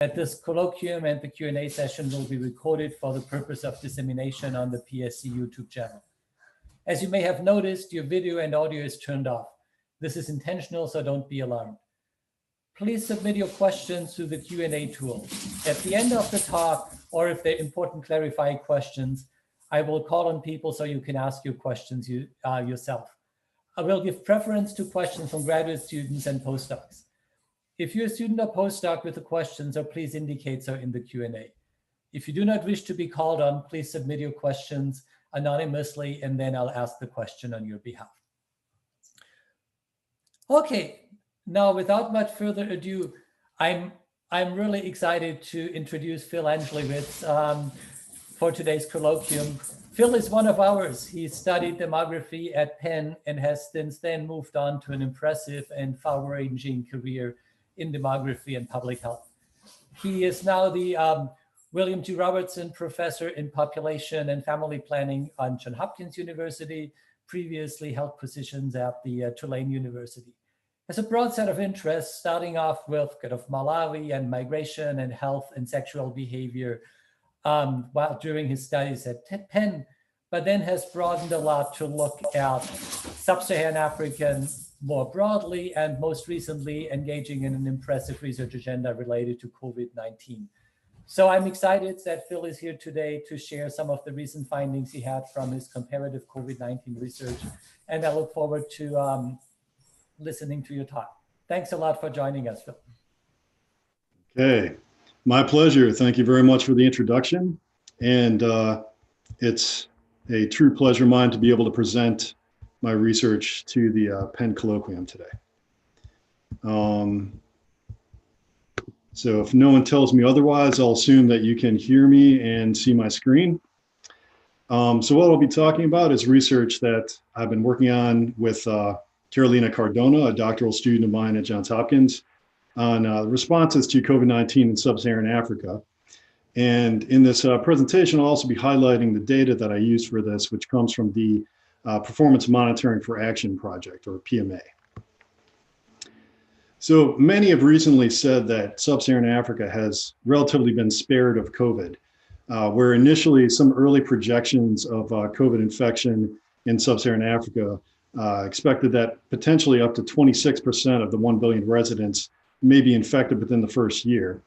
that this colloquium and the Q&A session will be recorded for the purpose of dissemination on the PSC YouTube channel. As you may have noticed, your video and audio is turned off. This is intentional, so don't be alarmed. Please submit your questions through the Q&A tool. At the end of the talk, or if they're important clarifying questions, I will call on people so you can ask your questions yourself. I will give preference to questions from graduate students and postdocs. If you're a student or postdoc with a question, so please indicate so in the Q&A. If you do not wish to be called on, please submit your questions anonymously, and then I'll ask the question on your behalf. Okay, now without much further ado, I'm really excited to introduce Phil Anglewicz for today's colloquium. Phil is one of ours. He studied demography at Penn and has since then moved on to an impressive and far-ranging career in demography and public health. He is now the William G. Robertson Professor in Population and Family Planning on Johns Hopkins University, previously held positions at the Tulane University. Has a broad set of interests, starting off with kind of Malawi and migration and health and sexual behavior while during his studies at Penn, but then has broadened a lot to look at Sub-Saharan Africa more broadly, and most recently engaging in an impressive research agenda related to COVID-19. So I'm excited that Phil is here today to share some of the recent findings he had from his comparative COVID-19 research, and I look forward to listening to your talk. Thanks a lot for joining us, Phil. Okay, my pleasure. Thank you very much for the introduction. And it's a true pleasure of mine to be able to present my research to the Penn Colloquium today. So if no one tells me otherwise, I'll assume that you can hear me and see my screen. So what I'll be talking about is research that I've been working on with Carolina Cardona, a doctoral student of mine at Johns Hopkins, on responses to COVID-19 in Sub-Saharan Africa. And in this presentation, I'll also be highlighting the data that I use for this, which comes from the Performance Monitoring for Action Project, or PMA. So many have recently said that Sub-Saharan Africa has relatively been spared of COVID, where initially some early projections of COVID infection in Sub-Saharan Africa expected that potentially up to 26% of the 1 billion residents may be infected within the first year.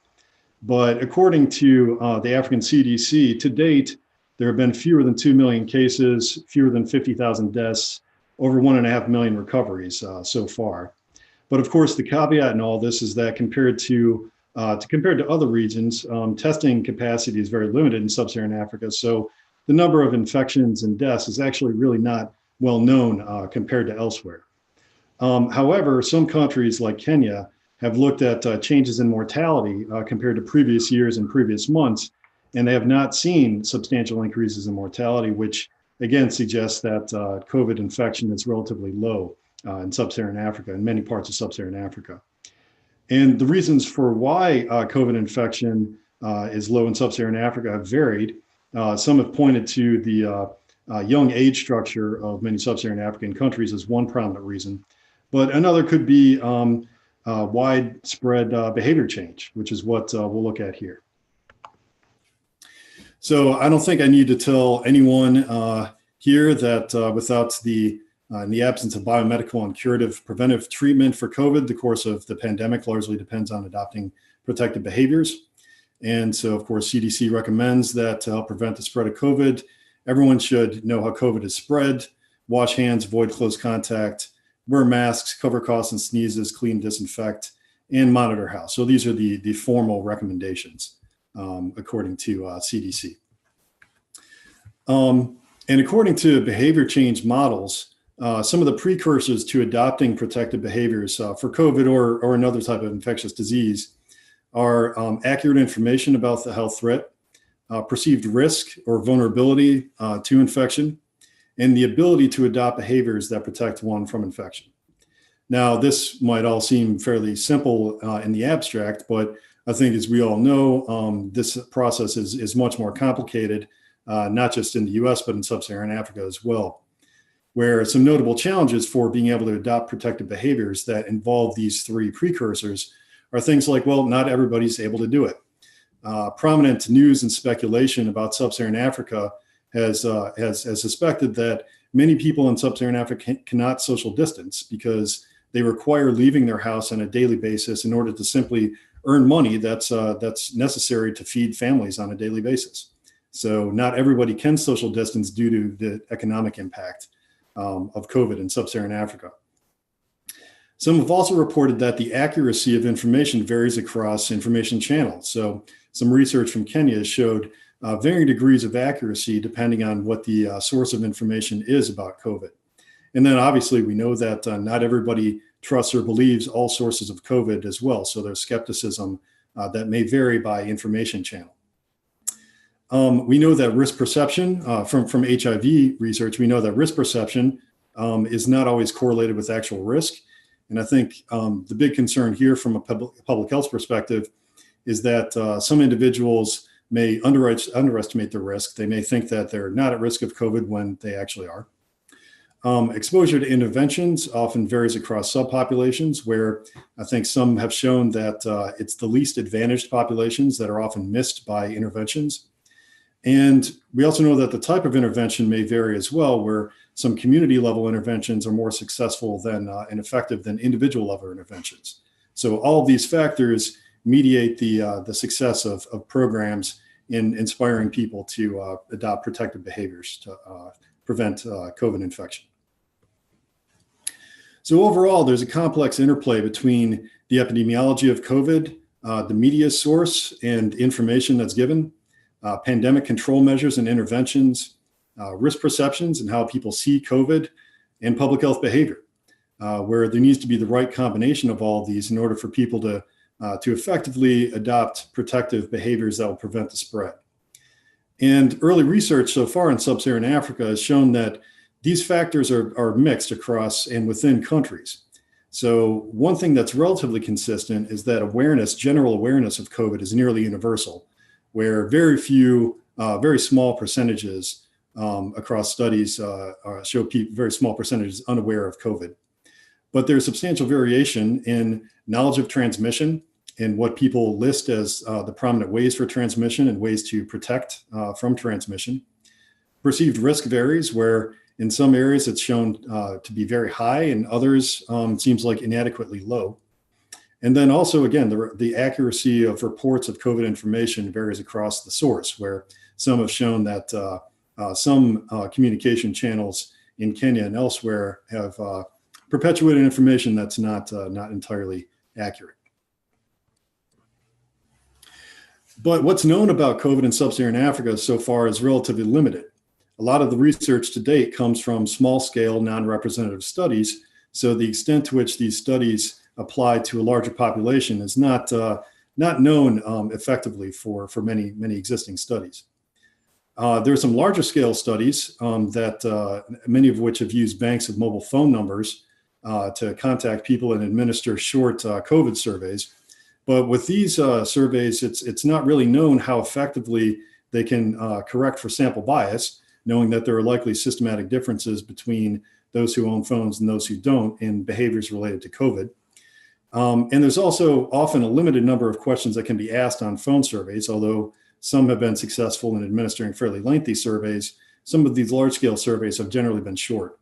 But according to the African CDC, to date, there have been fewer than 2 million cases, fewer than 50,000 deaths, over 1.5 million recoveries so far. But of course, the caveat in all this is that compared to other regions, testing capacity is very limited in Sub-Saharan Africa. So the number of infections and deaths is actually really not well known compared to elsewhere. However, some countries like Kenya have looked at changes in mortality compared to previous years and previous months, and they have not seen substantial increases in mortality, which again suggests that COVID infection is relatively low in Sub-Saharan Africa, in many parts of Sub-Saharan Africa. And the reasons for why COVID infection is low in Sub-Saharan Africa have varied. Some have pointed to the young age structure of many Sub-Saharan African countries as one prominent reason, but another could be widespread behavior change, which is what we'll look at here. So I don't think I need to tell anyone here that without in the absence of biomedical and curative preventive treatment for COVID, the course of the pandemic largely depends on adopting protective behaviors. And so, of course, CDC recommends that to help prevent the spread of COVID, everyone should know how COVID is spread, wash hands, avoid close contact, wear masks, cover coughs and sneezes, clean, disinfect, and monitor health. So these are the formal recommendations according to CDC. And according to behavior change models, some of the precursors to adopting protective behaviors for COVID or another type of infectious disease are accurate information about the health threat, perceived risk or vulnerability to infection, and the ability to adopt behaviors that protect one from infection. Now, this might all seem fairly simple in the abstract, but I think, as we all know, this process is much more complicated, not just in the US, but in Sub-Saharan Africa as well, where some notable challenges for being able to adopt protective behaviors that involve these three precursors are things like, well, not everybody's able to do it. Prominent news and speculation about sub-Saharan Africa has suspected that many people in sub-Saharan Africa cannot social distance because they require leaving their house on a daily basis in order to simply earn money that's necessary to feed families on a daily basis. So not everybody can social distance due to the economic impact of COVID in sub-Saharan Africa. Some have also reported that the accuracy of information varies across information channels. So some research from Kenya showed varying degrees of accuracy depending on what the source of information is about COVID. And then obviously we know that not everybody trusts or believes all sources of COVID as well. So there's skepticism that may vary by information channel. We know that risk perception from HIV research, we know that risk perception is not always correlated with actual risk. And I think the big concern here from a public health perspective is that some individuals may underestimate the risk. They may think that they're not at risk of COVID when they actually are. Exposure to interventions often varies across subpopulations, where I think some have shown that it's the least advantaged populations that are often missed by interventions. And we also know that the type of intervention may vary as well, where some community level interventions are more successful than and effective than individual level interventions. So all of these factors mediate the success of programs in inspiring people to adopt protective behaviors to prevent COVID infection. So overall, there's a complex interplay between the epidemiology of COVID, the media source and information that's given, pandemic control measures and interventions, risk perceptions and how people see COVID, and public health behavior, where there needs to be the right combination of all of these in order for people to effectively adopt protective behaviors that will prevent the spread. And early research so far in sub-Saharan Africa has shown that these factors are mixed across and within countries. So one thing that's relatively consistent is that general awareness of COVID is nearly universal, where very few, very small percentages across studies show very small percentages unaware of COVID. But there's substantial variation in knowledge of transmission and what people list as the prominent ways for transmission and ways to protect from transmission. Perceived risk varies, where in some areas it's shown to be very high, and others seems like inadequately low. And then also, again, the accuracy of reports of COVID information varies across the source, where some have shown that some communication channels in Kenya and elsewhere have perpetuated information that's not entirely accurate. But what's known about COVID in sub-Saharan Africa so far is relatively limited. A lot of the research to date comes from small-scale, non-representative studies, so the extent to which these studies apply to a larger population is not known effectively for many existing studies. There are some larger scale studies that many of which have used banks of mobile phone numbers to contact people and administer short COVID surveys. But with these surveys, it's not really known how effectively they can correct for sample bias, knowing that there are likely systematic differences between those who own phones and those who don't in behaviors related to COVID. And there's also often a limited number of questions that can be asked on phone surveys, although some have been successful in administering fairly lengthy surveys. Some of these large-scale surveys have generally been short.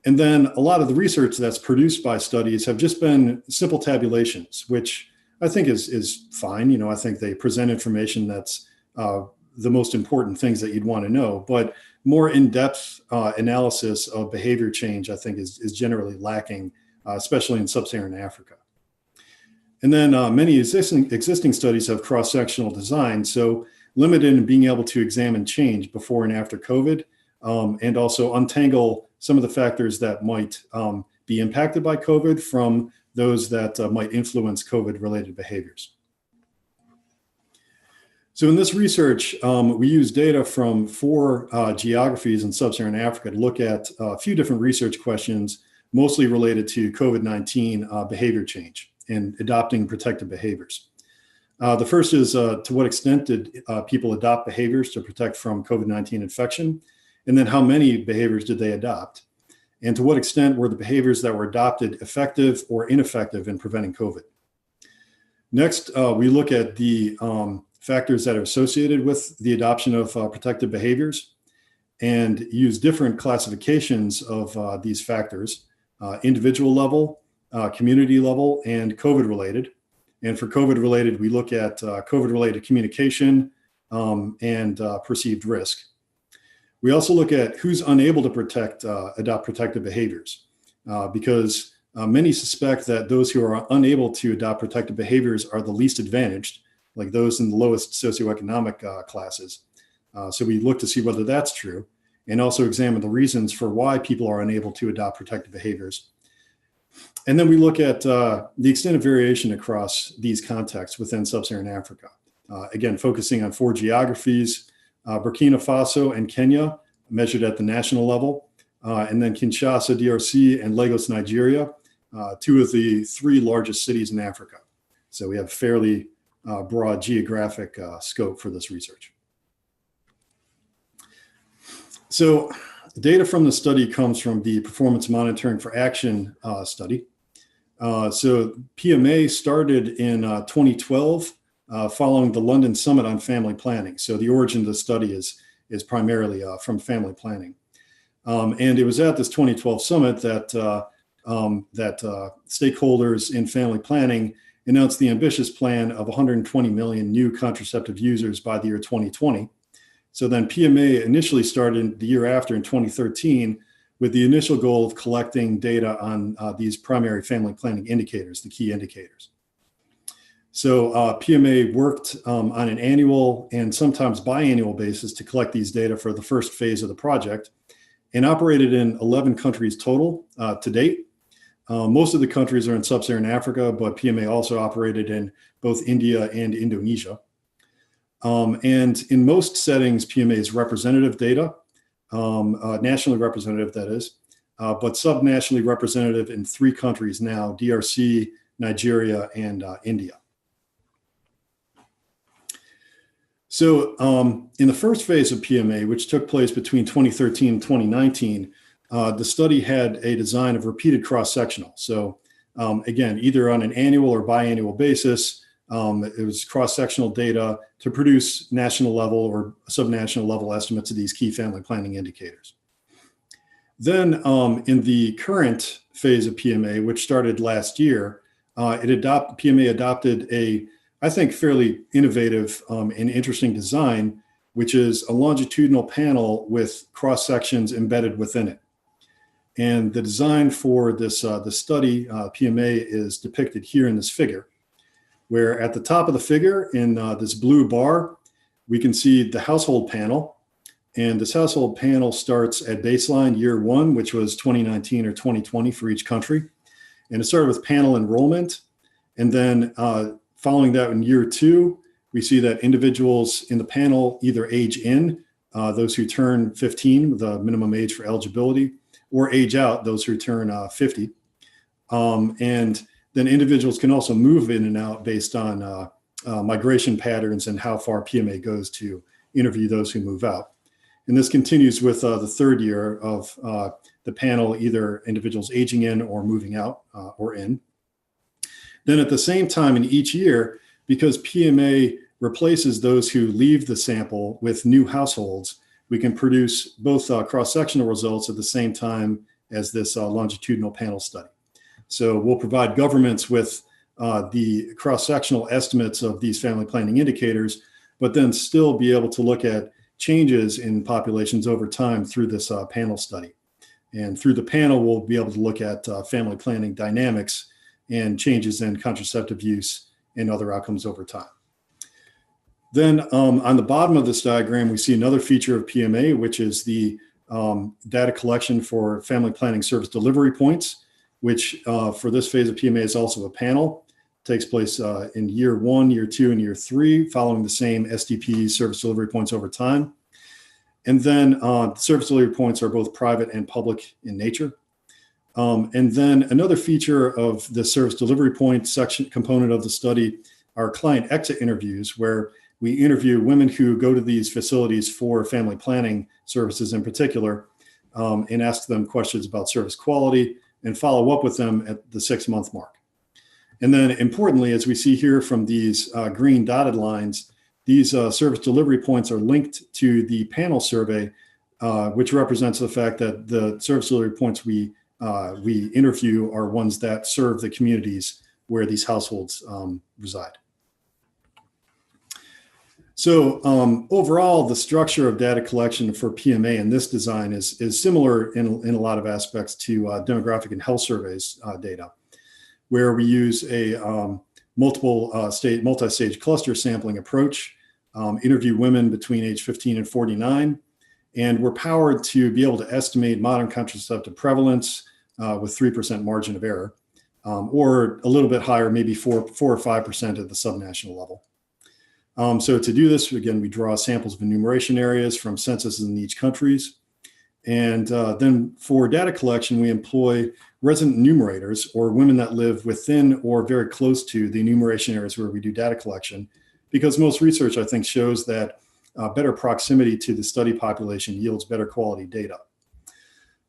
And then a lot of the research that's produced by studies have just been simple tabulations, which I think is fine. You know, I think they present information that's the most important things that you'd want to know, but more in-depth analysis of behavior change, I think, is generally lacking, especially in sub-Saharan Africa. And then many existing studies have cross-sectional design, so limited in being able to examine change before and after COVID, and also untangle some of the factors that might be impacted by COVID from those that might influence COVID-related behaviors. So in this research, we use data from 4 geographies in sub-Saharan Africa to look at a few different research questions, mostly related to COVID-19 behavior change and adopting protective behaviors. The first is to what extent did people adopt behaviors to protect from COVID-19 infection? And then how many behaviors did they adopt? And to what extent were the behaviors that were adopted effective or ineffective in preventing COVID? Next, we look at the factors that are associated with the adoption of protective behaviors and use different classifications of these factors, individual level, community level, and COVID-related. And for COVID-related, we look at COVID-related communication and perceived risk. We also look at who's unable to adopt protective behaviors because many suspect that those who are unable to adopt protective behaviors are the least advantaged, like those in the lowest socioeconomic classes. So we look to see whether that's true and also examine the reasons for why people are unable to adopt protective behaviors. And then we look at the extent of variation across these contexts within Sub-Saharan Africa. Again, focusing on 4 geographies, Burkina Faso and Kenya measured at the national level, and then Kinshasa, DRC, and Lagos, Nigeria, 2 of the 3 largest cities in Africa. So we have fairly broad geographic scope for this research. So data from the study comes from the Performance Monitoring for Action study. So PMA started in 2012 following the London Summit on Family Planning. So the origin of the study is primarily from family planning. And it was at this 2012 summit that stakeholders in family planning announced the ambitious plan of 120 million new contraceptive users by the year 2020. So then PMA initially started the year after in 2013 with the initial goal of collecting data on these primary family planning indicators, the key indicators. So PMA worked on an annual and sometimes biannual basis to collect these data for the first phase of the project and operated in 11 countries total to date. Most of the countries are in Sub-Saharan Africa, but PMA also operated in both India and Indonesia. And in most settings, PMA is representative data, nationally representative, that is, but subnationally representative in 3 countries now, DRC, Nigeria, and India. So in the first phase of PMA, which took place between 2013 and 2019, the study had a design of repeated cross-sectional. So again, either on an annual or biannual basis, it was cross-sectional data to produce national level or subnational level estimates of these key family planning indicators. Then in the current phase of PMA, which started last year, PMA adopted a, I think, fairly innovative and interesting design, which is a longitudinal panel with cross-sections embedded within it. And the design for this the study, PMA, is depicted here in this figure, where at the top of the figure in this blue bar, we can see the household panel. And this household panel starts at baseline year 1, which was 2019 or 2020 for each country. And it started with panel enrollment. And then following that in year 2, we see that individuals in the panel either age in, those who turn 15, the minimum age for eligibility, or age out, those who turn 50. And then individuals can also move in and out based on migration patterns and how far PMA goes to interview those who move out. And this continues with the 3rd year of the panel, either individuals aging in or moving out or in. Then at the same time in each year, because PMA replaces those who leave the sample with new households, we can produce both cross-sectional results at the same time as this longitudinal panel study. So we'll provide governments with the cross-sectional estimates of these family planning indicators, but then still be able to look at changes in populations over time through this panel study. And through the panel, we'll be able to look at family planning dynamics and changes in contraceptive use and other outcomes over time. Then on the bottom of this diagram, we see another feature of PMA, which is the data collection for family planning service delivery points, which for this phase of PMA is also a panel. It takes place in year 1, year 2, and year 3, following the same SDP service delivery points over time. And then service delivery points are both private and public in nature. And then another feature of the service delivery point section component of the study are client exit interviews, where we interview women who go to these facilities for family planning services in particular, and ask them questions about service quality and follow up with them at the 6-month mark. And then importantly, as we see here from these green dotted lines, these service delivery points are linked to the panel survey, which represents the fact that the service delivery points we interview are ones that serve the communities where these households reside. So overall, the structure of data collection for PMA in this design is similar in a lot of aspects to demographic and health surveys data, where we use a multi-stage cluster sampling approach, interview women between age 15 and 49, and we're powered to be able to estimate modern contraceptive prevalence with 3% margin of error, or a little bit higher, maybe 4 or 5% at the subnational level. So to do this, again, we draw samples of enumeration areas from censuses in each countries. And then for data collection, we employ resident enumerators, or women that live within or very close to the enumeration areas where we do data collection, because most research, I think, shows that better proximity to the study population yields better quality data.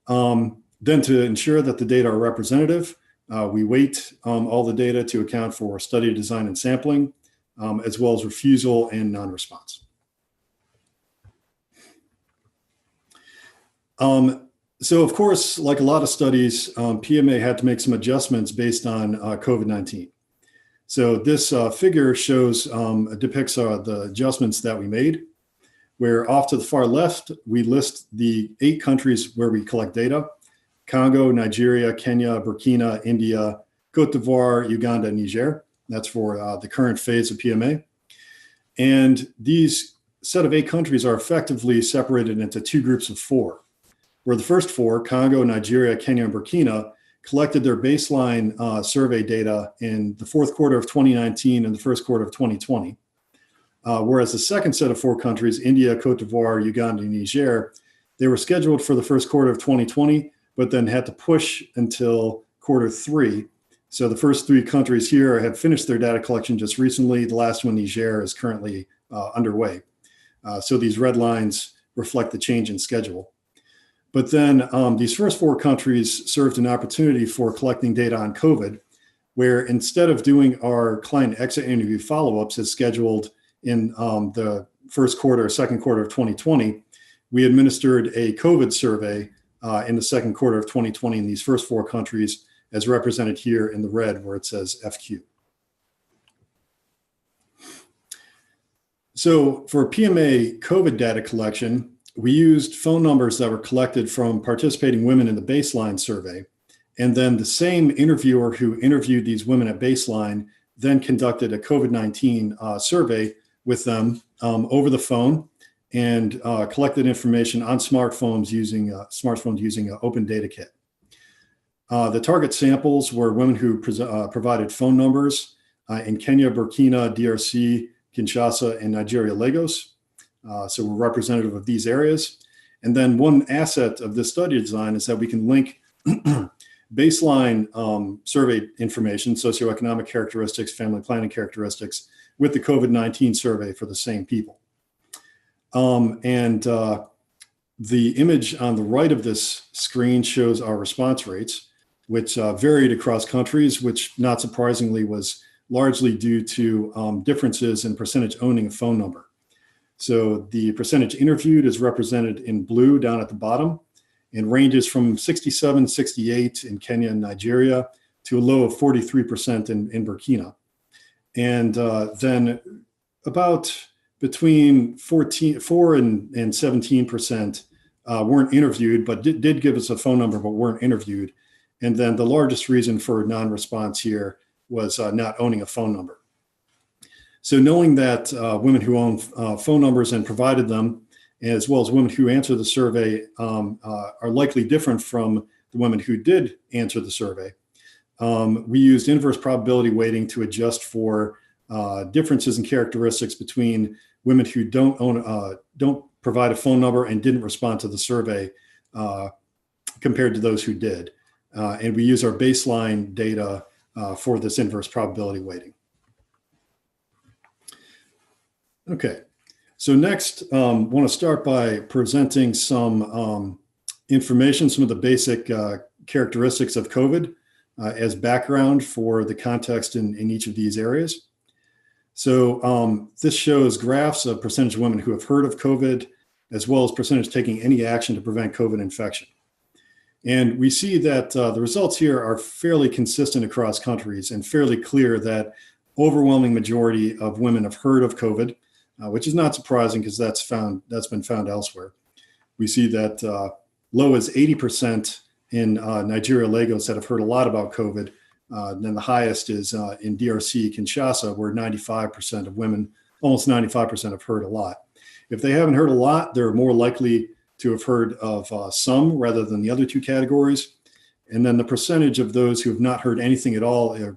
Then to ensure that the data are representative, we weight all the data to account for study design and sampling, as well as refusal and non-response. So of course, like a lot of studies, PMA had to make some adjustments based on COVID-19. So this figure depicts the adjustments that we made, where off to the far left, we list the 8 countries where we collect data: Congo, Nigeria, Kenya, Burkina, India, Cote d'Ivoire, Uganda, and Niger. That's for the current phase of PMA. And these set of 8 countries are effectively separated into 2 groups of 4, where the first 4, Congo, Nigeria, Kenya, and Burkina, collected their baseline survey data in the 4th quarter of 2019 and the 1st quarter of 2020. Whereas the second set of 4 countries, India, Cote d'Ivoire, Uganda, and Niger, they were scheduled for the 1st quarter of 2020, but then had to push until quarter 3. So the first 3 countries here have finished their data collection just recently. The last one, Niger, is currently underway. So these red lines reflect the change in schedule. But then these first 4 countries served an opportunity for collecting data on COVID, where instead of doing our client exit interview follow-ups as scheduled in the 1st quarter or 2nd quarter of 2020, we administered a COVID survey in the 2nd quarter of 2020 in these first 4 countries, as represented here in the red where it says FQ. So for PMA COVID data collection, we used phone numbers that were collected from participating women in the baseline survey. And then the same interviewer who interviewed these women at baseline then conducted a COVID-19 survey with them over the phone and collected information on smartphones using an open data kit. The target samples were women who provided phone numbers in Kenya, Burkina, DRC, Kinshasa, and Nigeria, Lagos. So we're representative of these areas. And then one asset of this study design is that we can link baseline survey information, socioeconomic characteristics, family planning characteristics, with the COVID-19 survey for the same people. The image on the right of this screen shows our response rates, which varied across countries, which not surprisingly was largely due to differences in percentage owning a phone number. So the percentage interviewed is represented in blue down at the bottom and ranges from 67, 68 in Kenya and Nigeria to a low of 43% in Burkina. And then about between 4 and 17% weren't interviewed, but did give us a phone number, but weren't interviewed. And then the largest reason for non-response here was not owning a phone number. So knowing that women who own phone numbers and provided them, as well as women who answer the survey, are likely different from the women who did answer the survey, we used inverse probability weighting to adjust for differences in characteristics between women who don't provide a phone number and didn't respond to the survey compared to those who did. And we use our baseline data for this inverse probability weighting. Okay, so next, want to start by presenting some information, some of the basic characteristics of COVID as background for the context in each of these areas. So this shows graphs of percentage of women who have heard of COVID, as well as percentage taking any action to prevent COVID infection. And we see that the results here are fairly consistent across countries and fairly clear that overwhelming majority of women have heard of COVID, which is not surprising because that's been found elsewhere. We see that low as 80% in Nigeria, Lagos, that have heard a lot about COVID. Then the highest is in DRC, Kinshasa, where 95% of women, almost 95% have heard a lot. If they haven't heard a lot, they're more likely to have heard of some rather than the other two categories. And then the percentage of those who have not heard anything at all is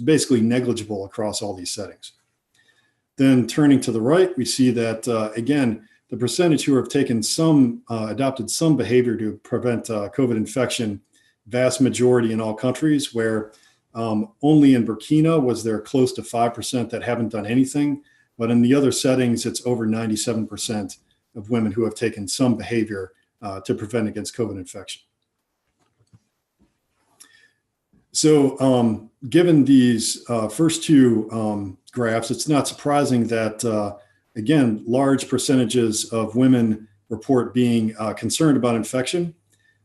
basically negligible across all these settings. Then turning to the right, we see that, again, the percentage who have taken adopted some behavior to prevent COVID infection, vast majority in all countries, where only in Burkina was there close to 5% that haven't done anything. But in the other settings, it's over 97% of women who have taken some behavior to prevent against COVID infection. So given these first two graphs, it's not surprising that, again, large percentages of women report being concerned about infection.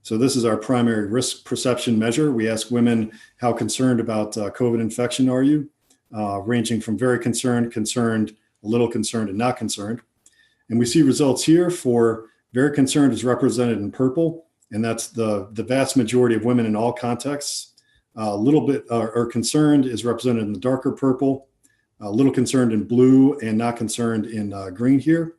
So this is our primary risk perception measure. We ask women, how concerned about COVID infection are you? Ranging from very concerned, concerned, a little concerned, and not concerned. And we see results here for very concerned is represented in purple, and that's the vast majority of women in all contexts. A little bit or concerned is represented in the darker purple, a little concerned in blue, and not concerned in green here.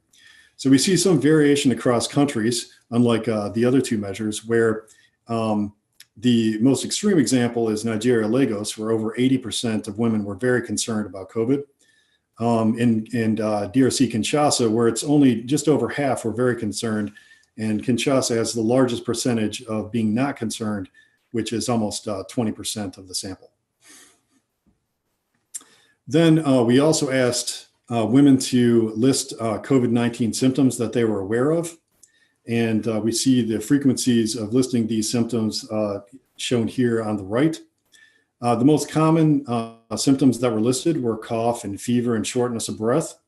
So we see some variation across countries, unlike the other two measures, where the most extreme example is Nigeria, Lagos, where over 80% of women were very concerned about COVID. In DRC, Kinshasa, where it's only just over half were very concerned, and Kinshasa has the largest percentage of being not concerned, which is almost 20% of the sample. Then we also asked women to list COVID-19 symptoms that they were aware of. And we see the frequencies of listing these symptoms shown here on the right. The most common symptoms that were listed were cough and fever and shortness of breath.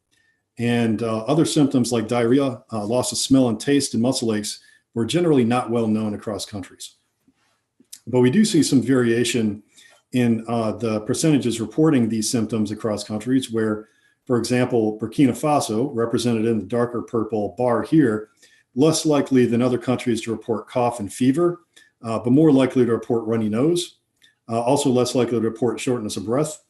And other symptoms like diarrhea, loss of smell and taste, and muscle aches were generally not well known across countries. But we do see some variation in the percentages reporting these symptoms across countries where, for example, Burkina Faso, represented in the darker purple bar here, less likely than other countries to report cough and fever, but more likely to report runny nose, also less likely to report shortness of breath.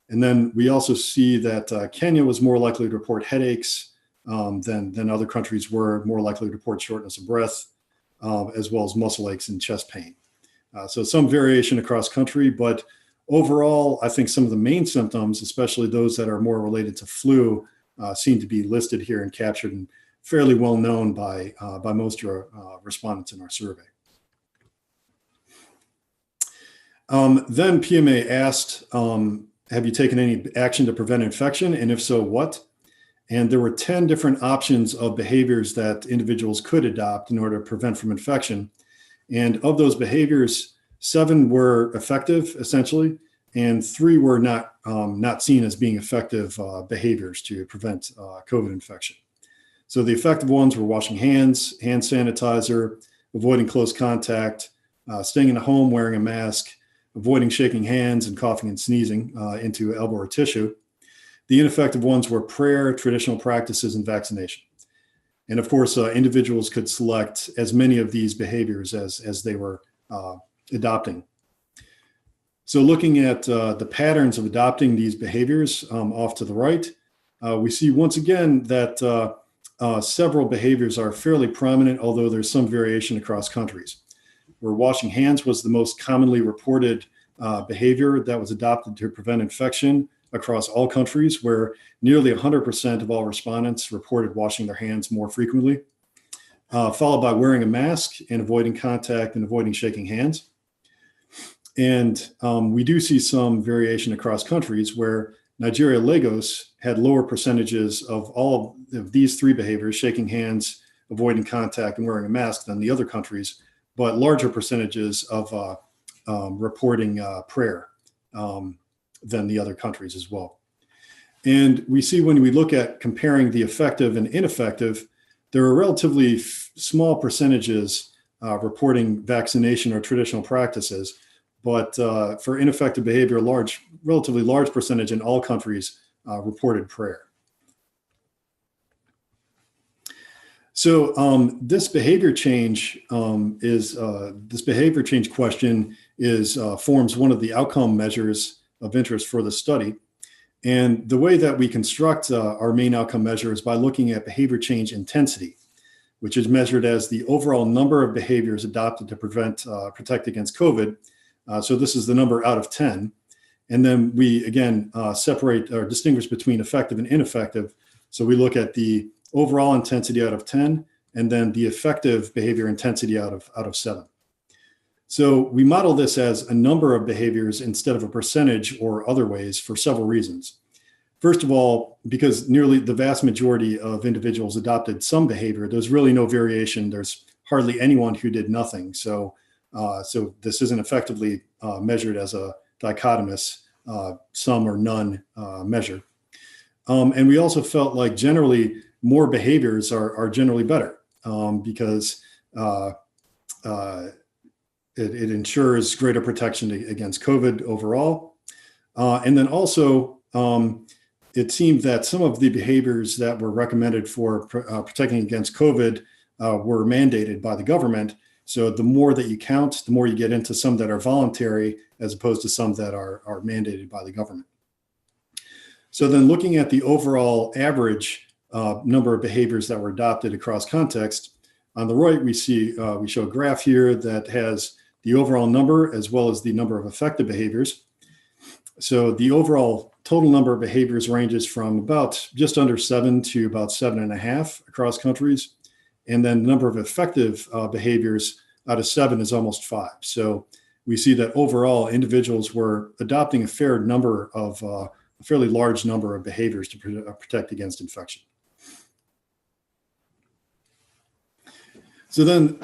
And then we also see that Kenya was more likely to report headaches than other countries were, more likely to report shortness of breath, as well as muscle aches and chest pain. So some variation across country, but overall, I think some of the main symptoms, especially those that are more related to flu, seem to be listed here and captured and fairly well known by most respondents in our survey. Then PMA asked, have you taken any action to prevent infection? And if so, what? And there were 10 different options of behaviors that individuals could adopt in order to prevent from infection. And of those behaviors, 7 were effective, essentially, and 3 were not seen as being effective behaviors to prevent COVID infection. So the effective ones were washing hands, hand sanitizer, avoiding close contact, staying in a home wearing a mask, avoiding shaking hands and coughing and sneezing into elbow or tissue. The ineffective ones were prayer, traditional practices, and vaccination. And of course, individuals could select as many of these behaviors as they were adopting. So looking at the patterns of adopting these behaviors off to the right, we see once again that several behaviors are fairly prominent, although there's some variation across countries. Where washing hands was the most commonly reported behavior that was adopted to prevent infection across all countries, where nearly 100% of all respondents reported washing their hands more frequently, followed by wearing a mask and avoiding contact and avoiding shaking hands. And we do see some variation across countries where Nigeria, Lagos had lower percentages of all of these 3 behaviors, shaking hands, avoiding contact, and wearing a mask, than the other countries, but larger percentages of reporting prayer than the other countries as well. And we see when we look at comparing the effective and ineffective, there are relatively small percentages reporting vaccination or traditional practices, but for ineffective behavior, relatively large percentage in all countries reported prayer. So this behavior change question forms one of the outcome measures of interest for the study. And the way that we construct our main outcome measure is by looking at behavior change intensity, which is measured as the overall number of behaviors adopted to protect against COVID. So this is the number out of 10. And then we, again, separate or distinguish between effective and ineffective. So we look at the overall intensity out of 10, and then the effective behavior intensity out of 7. So we model this as a number of behaviors instead of a percentage or other ways for several reasons. First of all, because nearly the vast majority of individuals adopted some behavior, there's really no variation. There's hardly anyone who did nothing. So this isn't effectively measured as a dichotomous some or none measure. And we also felt like generally more behaviors are generally better because it ensures greater protection against COVID overall. And then also, it seemed that some of the behaviors that were recommended for protecting against COVID were mandated by the government. So the more that you count, the more you get into some that are voluntary as opposed to some that are mandated by the government. So then looking at the overall average number of behaviors that were adopted across context, on the right, we show a graph here that has the overall number as well as the number of effective behaviors. So the overall total number of behaviors ranges from about just under 7 to about 7.5 across countries. And then the number of effective behaviors out of 7 is almost 5. So we see that overall individuals were adopting a fairly large number of behaviors to protect against infection. So then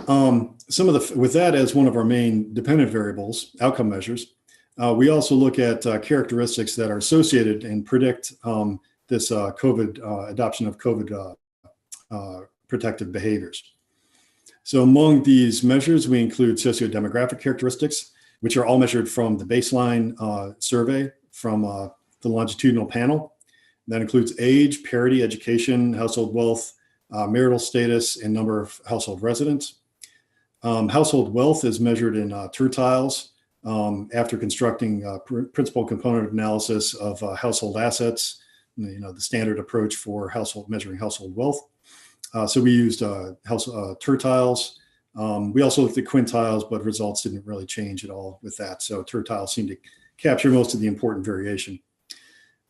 with that as one of our main dependent variables, outcome measures, we also look at characteristics that are associated and predict this adoption of COVID protective behaviors. So among these measures, we include sociodemographic characteristics, which are all measured from the baseline survey from the longitudinal panel. That includes age, parity, education, household wealth, marital status, and number of household residents. Household wealth is measured in tertiles after constructing principal component analysis of household assets, the standard approach for measuring household wealth. So we used tertiles. We also looked at quintiles, but results didn't really change at all with that. So tertiles seem to capture most of the important variation.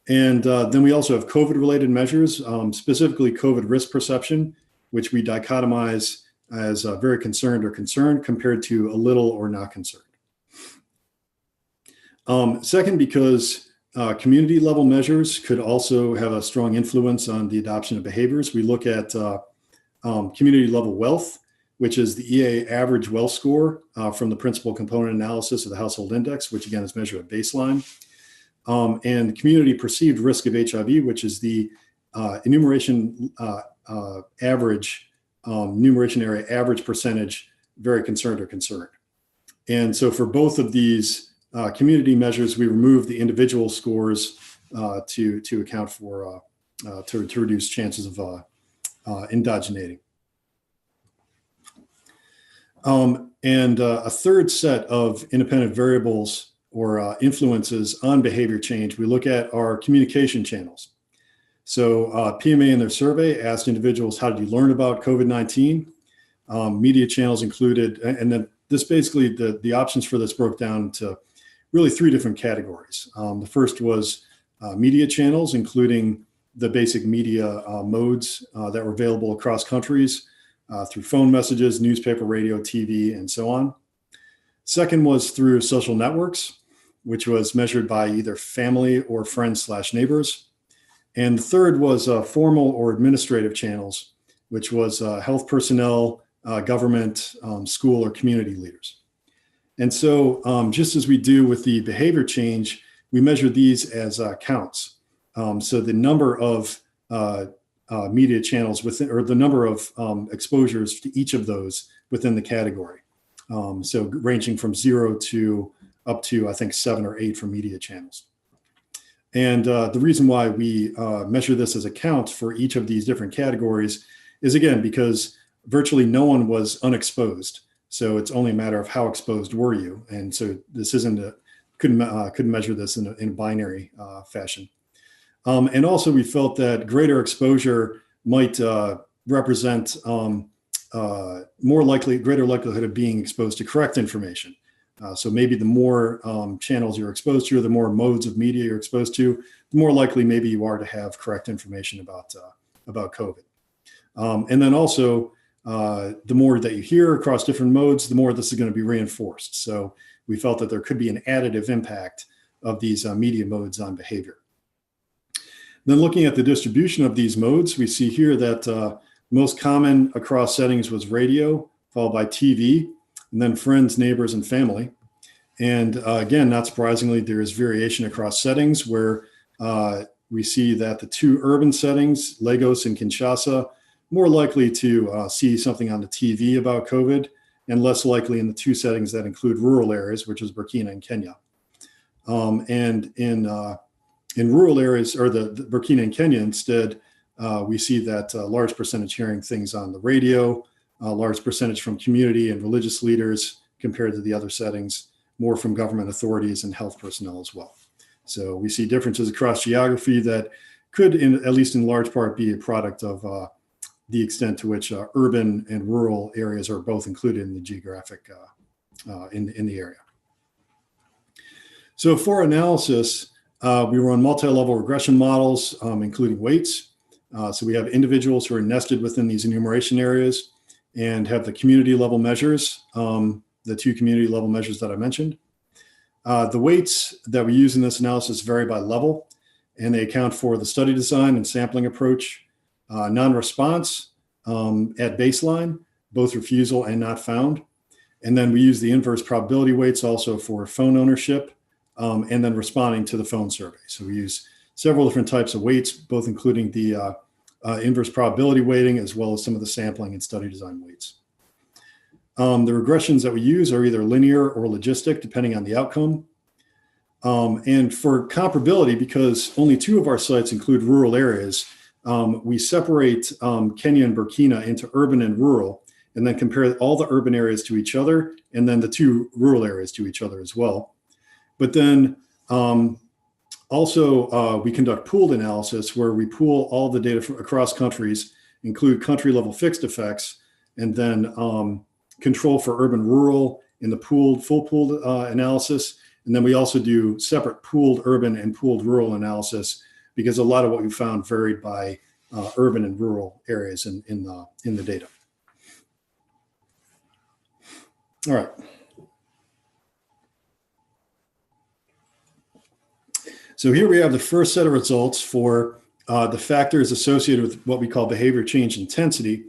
And then we also have COVID-related measures, specifically COVID risk perception, which we dichotomize as very concerned or concerned compared to a little or not concerned. Second, because community level measures could also have a strong influence on the adoption of behaviors, we look at community level wealth, which is the EA average wealth score from the principal component analysis of the household index, which again is measured at baseline. And community perceived risk of HIV, which is the enumeration area average percentage, very concerned or concerned. And so for both of these community measures, we remove the individual scores to account for, to reduce chances of endogenating. And a third set of independent variables or influences on behavior change, we look at our communication channels. So PMA in their survey asked individuals, how did you learn about COVID-19? Media channels included, and then this basically, the options for this broke down to really 3 different categories. The first was media channels, including the basic media modes that were available across countries through phone messages, newspaper, radio, TV, and so on. Second was through social networks, which was measured by either family or friends/neighbors. And the third was formal or administrative channels, which was health personnel, government, school, or community leaders. And so just as we do with the behavior change, we measure these as counts. So the number of media channels within, or the number of exposures to each of those within the category. So ranging from 0 to up to, I think, 7 or 8 for media channels. And the reason why we measure this as a count for each of these different categories is, again, because virtually no one was unexposed. So it's only a matter of how exposed were you. And so this isn't couldn't measure this in a binary fashion. And also we felt that greater exposure might represent greater likelihood of being exposed to correct information. So maybe the more channels you're exposed to, or the more modes of media you're exposed to, the more likely maybe you are to have correct information about COVID. And then also, the more that you hear across different modes, the more this is going to be reinforced. So we felt that there could be an additive impact of these media modes on behavior. Then looking at the distribution of these modes, we see here that most common across settings was radio, followed by TV, and then friends, neighbors, and family. And again, not surprisingly, there is variation across settings where we see that the 2 urban settings, Lagos and Kinshasa, more likely to see something on the TV about COVID, and less likely in the 2 settings that include rural areas, which is Burkina and Kenya. And in rural areas, or the Burkina and Kenya instead, we see that a large percentage hearing things on the radio, a large percentage from community and religious leaders compared to the other settings, more from government authorities and health personnel as well. So we see differences across geography that could, at least in large part, be a product of the extent to which urban and rural areas are both included in the geographic, in the area. So for analysis, we run multi-level regression models, including weights. So we have individuals who are nested within these enumeration areas and have the community level measures, the 2 community level measures that I mentioned. The weights that we use in this analysis vary by level, and they account for the study design and sampling approach, non-response at baseline, both refusal and not found. And then we use the inverse probability weights also for phone ownership, and then responding to the phone survey. So we use several different types of weights, both including the inverse probability weighting, as well as some of the sampling and study design weights. The regressions that we use are either linear or logistic, depending on the outcome. And for comparability, because only 2 of our sites include rural areas, we separate Kenya and Burkina into urban and rural, and then compare all the urban areas to each other, and then the 2 rural areas to each other as well. But then also we conduct pooled analysis where we pool all the data from across countries, include country level fixed effects, and then control for urban rural in the full pooled analysis. And then we also do separate pooled urban and pooled rural analysis, because a lot of what we found varied by urban and rural areas in the data. All right. So here we have the first set of results for the factors associated with what we call behavior change intensity,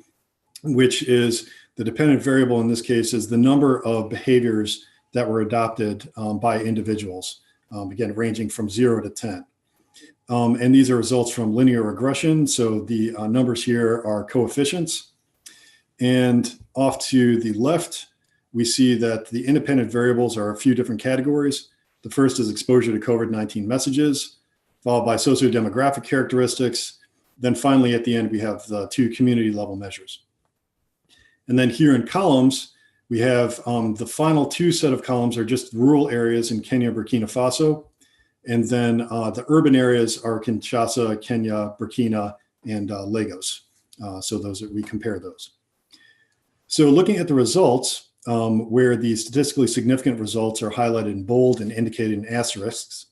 which is the dependent variable in this case is the number of behaviors that were adopted by individuals, again, ranging from 0 to 10. And these are results from linear regression. So the numbers here are coefficients. And off to the left, we see that the independent variables are a few different categories. The first is exposure to COVID-19 messages, followed by sociodemographic characteristics. Then finally, at the end, we have the 2 community level measures. And then here in columns, we have the final 2 set of columns are just rural areas in Kenya, Burkina Faso. And then the urban areas are Kinshasa, Kenya, Burkina, and Lagos. So we compare those. So looking at the results, where the statistically significant results are highlighted in bold and indicated in asterisks,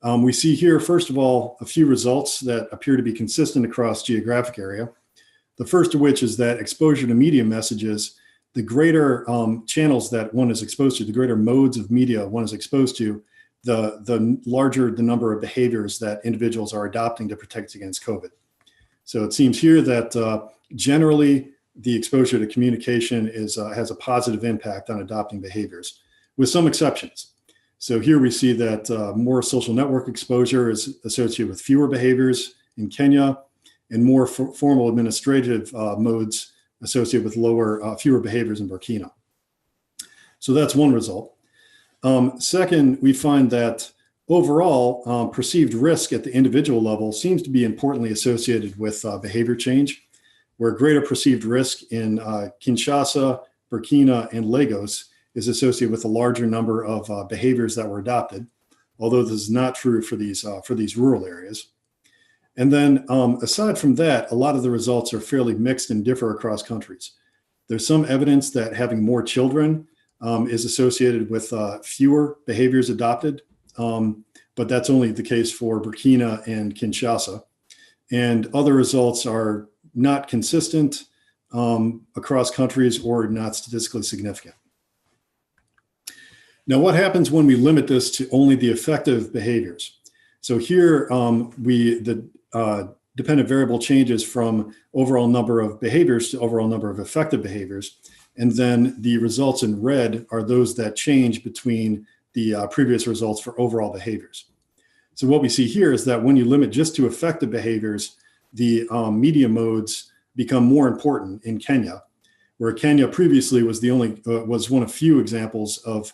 we see here, first of all, a few results that appear to be consistent across geographic area. The first of which is that exposure to media messages, the greater channels that one is exposed to, the greater modes of media one is exposed to, the larger the number of behaviors that individuals are adopting to protect against COVID. So it seems here that generally the exposure to communication has a positive impact on adopting behaviors, with some exceptions. So here we see that more social network exposure is associated with fewer behaviors in Kenya, and more formal administrative modes associated with fewer behaviors in Burkina. So that's one result. Second, we find that overall, perceived risk at the individual level seems to be importantly associated with behavior change, where greater perceived risk in Kinshasa, Burkina, and Lagos is associated with a larger number of behaviors that were adopted, although this is not true for these rural areas. And then aside from that, a lot of the results are fairly mixed and differ across countries. There's some evidence that having more children is associated with fewer behaviors adopted, but that's only the case for Burkina and Kinshasa. And other results are not consistent across countries or not statistically significant. Now, what happens when we limit this to only the effective behaviors? So here, the dependent variable changes from overall number of behaviors to overall number of effective behaviors. And then the results in red are those that change between the previous results for overall behaviors. So what we see here is that when you limit just to effective behaviors, the media modes become more important in Kenya, where Kenya previously was was one of few examples of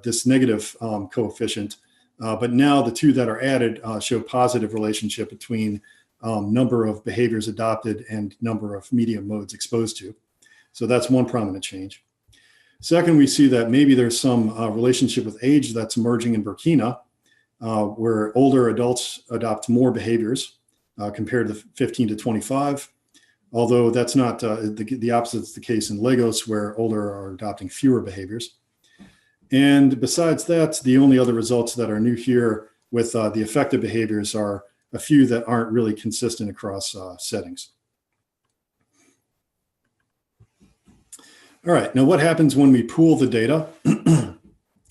this negative coefficient. But now the two that are added show positive relationship between number of behaviors adopted and number of media modes exposed to. So that's one prominent change. Second, we see that maybe there's some relationship with age that's emerging in Burkina, where older adults adopt more behaviors compared to 15 to 25, although that's not the opposite is the case in Lagos, where older are adopting fewer behaviors. And besides that, the only other results that are new here with the effective behaviors are a few that aren't really consistent across settings. All right, now what happens when we pool the data?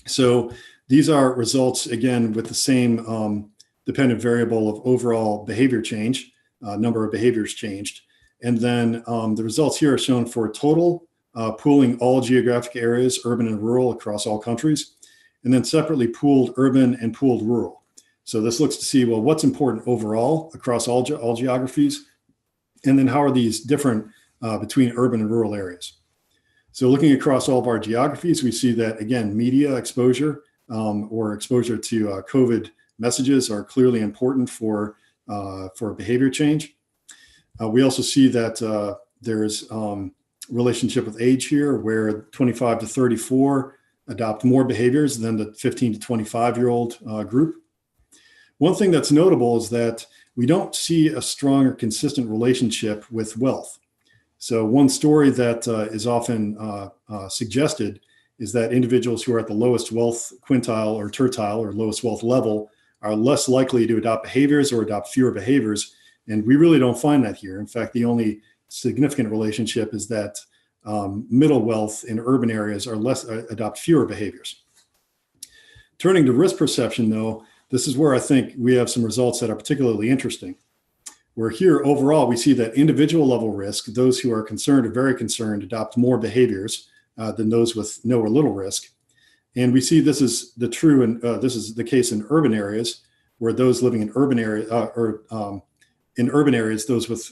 So these are results, again, with the same dependent variable of overall behavior change, number of behaviors changed. And then the results here are shown for total, pooling all geographic areas, urban and rural, across all countries, and then separately pooled urban and pooled rural. So this looks to see, well, what's important overall across all geographies, and then how are these different between urban and rural areas. So looking across all of our geographies, we see that, again, media exposure or exposure to COVID messages are clearly important for behavior change. We also see that there's relationship with age here, where 25 to 34 adopt more behaviors than the 15 to 25-year-old group. One thing that's notable is that we don't see a strong or consistent relationship with wealth. So one story that is often suggested is that individuals who are at the lowest wealth quintile or tertile or lowest wealth level are less likely to adopt behaviors or adopt fewer behaviors. And we really don't find that here. In fact, the only significant relationship is that middle wealth in urban areas are adopt fewer behaviors. Turning to risk perception, though, this is where I think we have some results that are particularly interesting. Where here, overall, we see that individual level risk, those who are concerned or very concerned, adopt more behaviors than those with no or little risk. And we see this is this is the case in urban areas, where those living in urban areas in urban areas, those with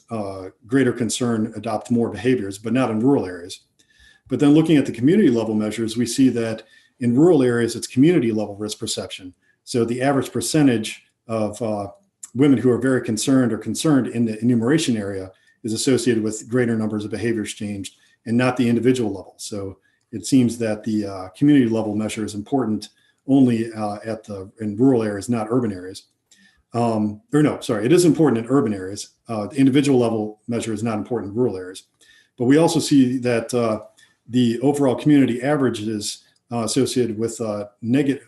greater concern adopt more behaviors, but not in rural areas. But then looking at the community level measures, we see that in rural areas, it's community level risk perception. So the average percentage of women who are very concerned or concerned in the enumeration area is associated with greater numbers of behaviors changed and not the individual level. So it seems that the community level measure is important only in rural areas, not urban areas. It is important in urban areas. The individual level measure is not important in rural areas. But we also see that the overall community average is associated with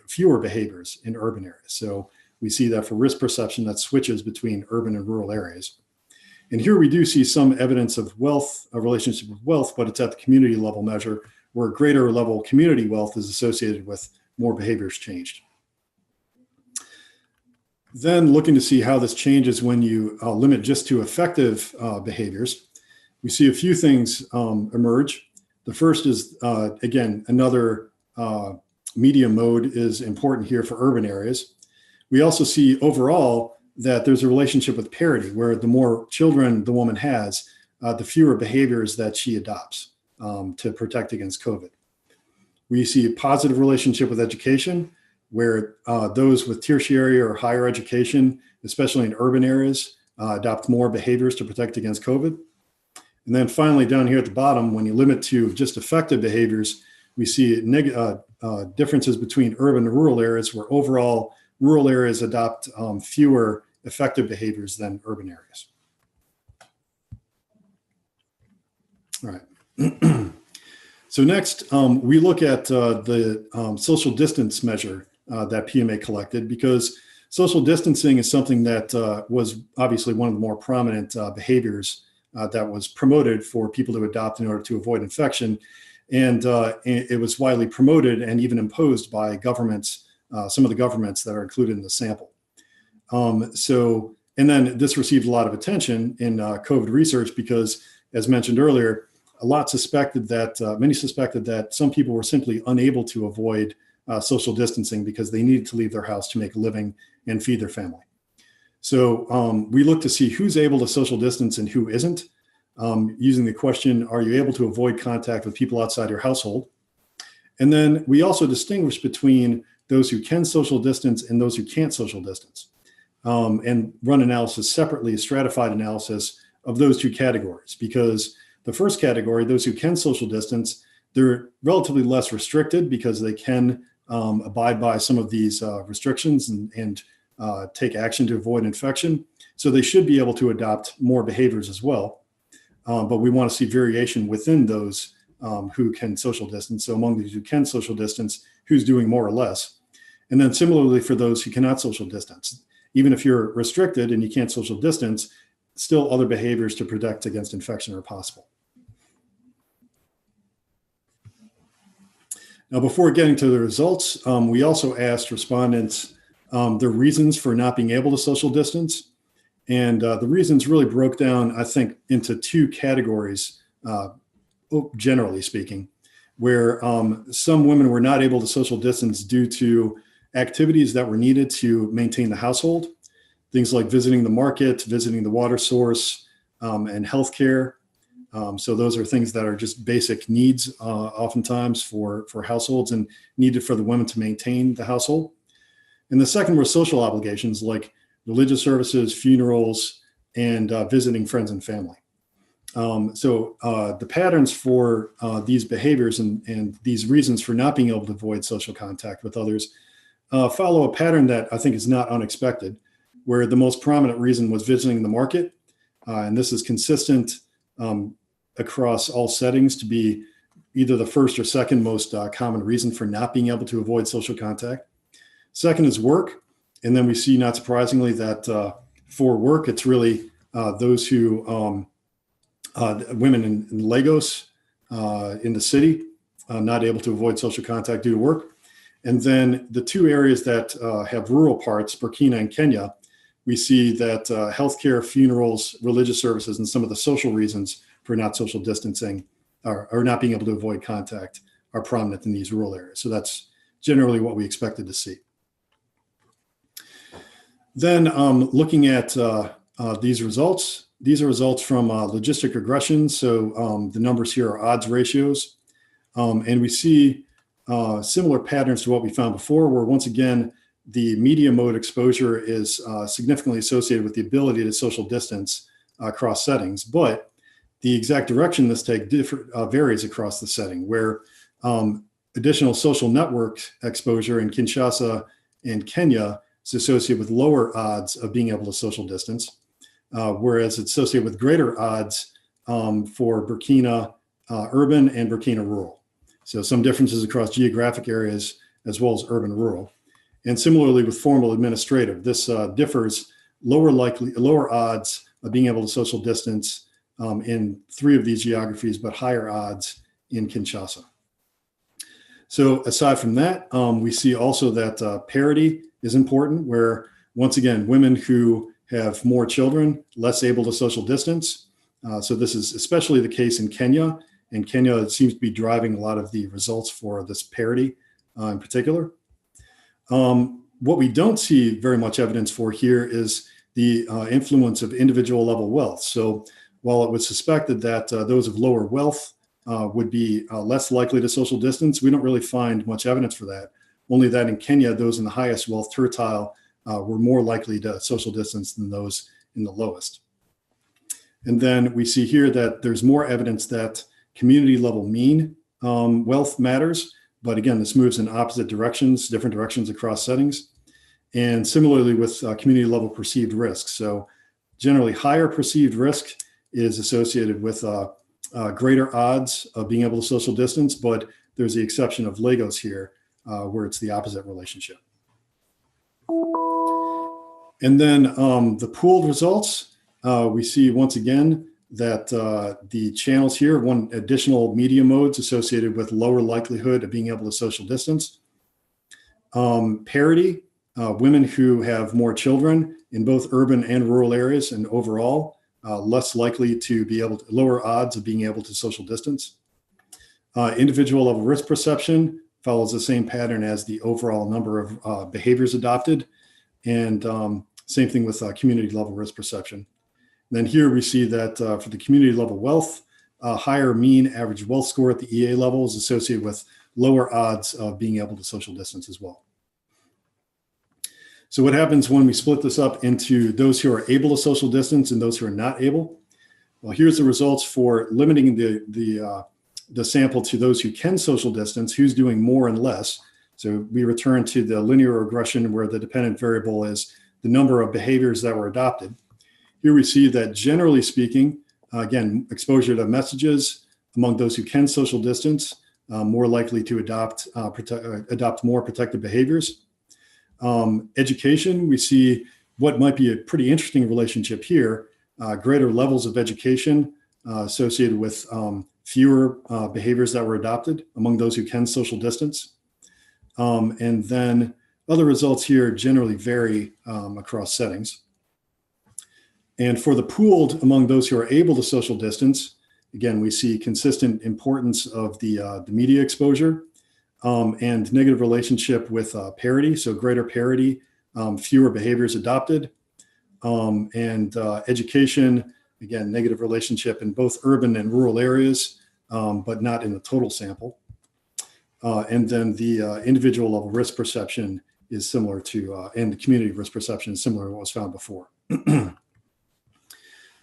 fewer behaviors in urban areas. So we see that for risk perception, that switches between urban and rural areas. And here we do see some evidence of wealth, a relationship with wealth, but it's at the community level measure, where greater level community wealth is associated with more behaviors changed. Then looking to see how this changes when you limit just to effective behaviors, we see a few things emerge. The first is, again, another media mode is important here for urban areas. We also see overall that there's a relationship with parity, where the more children the woman has, the fewer behaviors that she adopts to protect against COVID. We see a positive relationship with education, where those with tertiary or higher education, especially in urban areas, adopt more behaviors to protect against COVID. And then finally, down here at the bottom, when you limit to just effective behaviors, we see differences between urban and rural areas, where overall rural areas adopt fewer effective behaviors than urban areas. All right. So next, we look at the social distance measure that PMA collected, because social distancing is something that was obviously one of the more prominent behaviors that was promoted for people to adopt in order to avoid infection. And it was widely promoted and even imposed by governments, some of the governments that are included in the sample. And then this received a lot of attention in COVID research because, as mentioned earlier, many suspected that some people were simply unable to avoid social distancing because they needed to leave their house to make a living and feed their family. So we look to see who's able to social distance and who isn't, using the question, are you able to avoid contact with people outside your household? And then we also distinguish between those who can social distance and those who can't social distance, and run analysis separately, a stratified analysis of those two categories, because the first category, those who can social distance, they're relatively less restricted because they can abide by some of these restrictions and take action to avoid infection. So they should be able to adopt more behaviors as well. But we want to see variation within those who can social distance. So among these who can social distance, who's doing more or less. And then similarly for those who cannot social distance, even if you're restricted and you can't social distance, still other behaviors to protect against infection are possible. Now, before getting to the results, we also asked respondents their reasons for not being able to social distance. And the reasons really broke down, I think, into two categories, generally speaking, where some women were not able to social distance due to activities that were needed to maintain the household, things like visiting the market, visiting the water source, and healthcare. So those are things that are just basic needs oftentimes for households and needed for the women to maintain the household. And the second were social obligations like religious services, funerals, and visiting friends and family. So the patterns for these behaviors and these reasons for not being able to avoid social contact with others follow a pattern that I think is not unexpected, where the most prominent reason was visiting the market. And this is consistent across all settings to be either the first or second most common reason for not being able to avoid social contact. Second is work. And then we see, not surprisingly, that for work, it's really those who, women in Lagos, in the city, not able to avoid social contact due to work. And then the two areas that have rural parts, Burkina and Kenya, we see that healthcare, funerals, religious services, and some of the social reasons for not social distancing or not being able to avoid contact are prominent in these rural areas. So that's generally what we expected to see. Then looking at these results, these are results from logistic regression. So the numbers here are odds ratios. And we see similar patterns to what we found before, where once again, the media mode exposure is significantly associated with the ability to social distance across settings. But the exact direction this takes varies across the setting, where additional social network exposure in Kinshasa and Kenya is associated with lower odds of being able to social distance, whereas it's associated with greater odds for Burkina urban and Burkina rural. So some differences across geographic areas as well as urban rural. And similarly with formal administrative, this differs lower odds of being able to social distance in 3 of these geographies, but higher odds in Kinshasa. So aside from that, we see also that parity is important, where once again, women who have more children, less able to social distance. So this is especially the case in Kenya. In Kenya, it seems to be driving a lot of the results for this parity in particular. What we don't see very much evidence for here is the influence of individual level wealth. So while it was suspected that those of lower wealth would be less likely to social distance, we don't really find much evidence for that. Only that in Kenya, those in the highest wealth tertile were more likely to social distance than those in the lowest. And then we see here that there's more evidence that community level mean wealth matters. But again, this moves in opposite directions, different directions across settings. And similarly with community level perceived risk. So generally higher perceived risk is associated with greater odds of being able to social distance, but there's the exception of Lagos here, where it's the opposite relationship. And then the pooled results, we see once again that the channels here, one additional media modes associated with lower likelihood of being able to social distance. Parity, women who have more children in both urban and rural areas and overall, less likely to be able to, lower odds of being able to social distance. Individual level risk perception follows the same pattern as the overall number of behaviors adopted. And same thing with community level risk perception. Then here we see that for the community level wealth, higher mean average wealth score at the EA level is associated with lower odds of being able to social distance as well. So what happens when we split this up into those who are able to social distance and those who are not able? Well, here's the results for limiting the sample to those who can social distance, who's doing more and less. So we return to the linear regression where the dependent variable is the number of behaviors that were adopted. Here we see that generally speaking, again, exposure to messages among those who can social distance, more likely to adopt more protective behaviors. Education, we see what might be a pretty interesting relationship here, greater levels of education associated with fewer behaviors that were adopted among those who can social distance. And then other results here generally vary across settings. And for the pooled among those who are able to social distance, again, we see consistent importance of the media exposure and negative relationship with parity, so greater parity, fewer behaviors adopted, and education, again, negative relationship in both urban and rural areas, but not in the total sample. And then the individual level risk perception is similar to, and the community risk perception is similar to what was found before.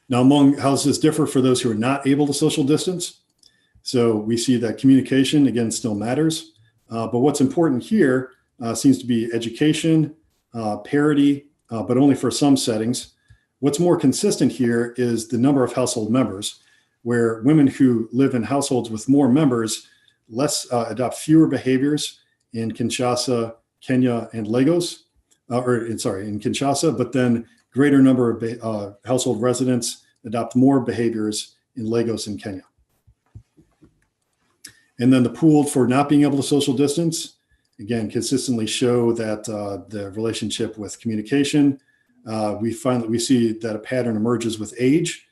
Now, how does this differ for those who are not able to social distance? So we see that communication, again, still matters. But what's important here seems to be education, parity, but only for some settings. What's more consistent here is the number of household members, where women who live in households with more members adopt fewer behaviors in Kinshasa, Kenya, and Lagos, in Kinshasa, but then greater number of household residents adopt more behaviors in Lagos and Kenya. And then the pooled for not being able to social distance, again, consistently show that the relationship with communication, we see that a pattern emerges with age.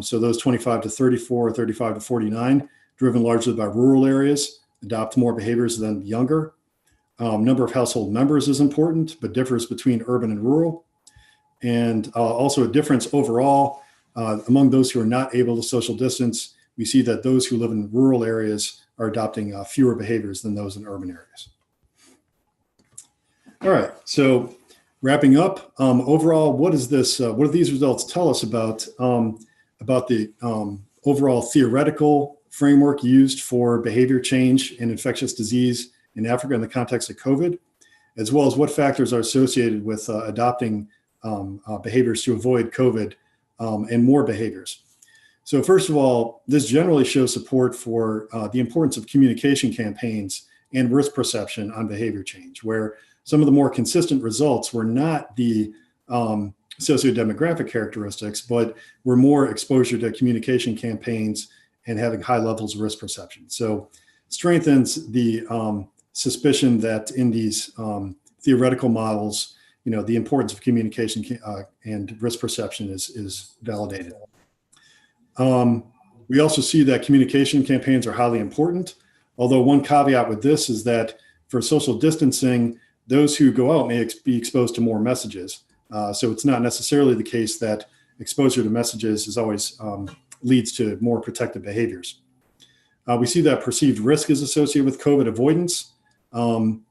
So those 25 to 34, 35 to 49, driven largely by rural areas, adopt more behaviors than younger. Number of household members is important, but differs between urban and rural. And also a difference overall among those who are not able to social distance. We see that those who live in rural areas are adopting fewer behaviors than those in urban areas. All right, so wrapping up, overall, what do these results tell us about the overall theoretical framework used for behavior change in infectious disease in Africa in the context of COVID, as well as what factors are associated with adopting behaviors to avoid COVID and more behaviors. So first of all, this generally shows support for the importance of communication campaigns and risk perception on behavior change, where some of the more consistent results were not the sociodemographic characteristics, but were more exposure to communication campaigns and having high levels of risk perception. So strengthens the suspicion that in these theoretical models, the importance of communication and risk perception is validated. We also see that communication campaigns are highly important, although one caveat with this is that for social distancing, those who go out may be exposed to more messages. So it's not necessarily the case that exposure to messages is always leads to more protective behaviors. We see that perceived risk is associated with COVID avoidance, and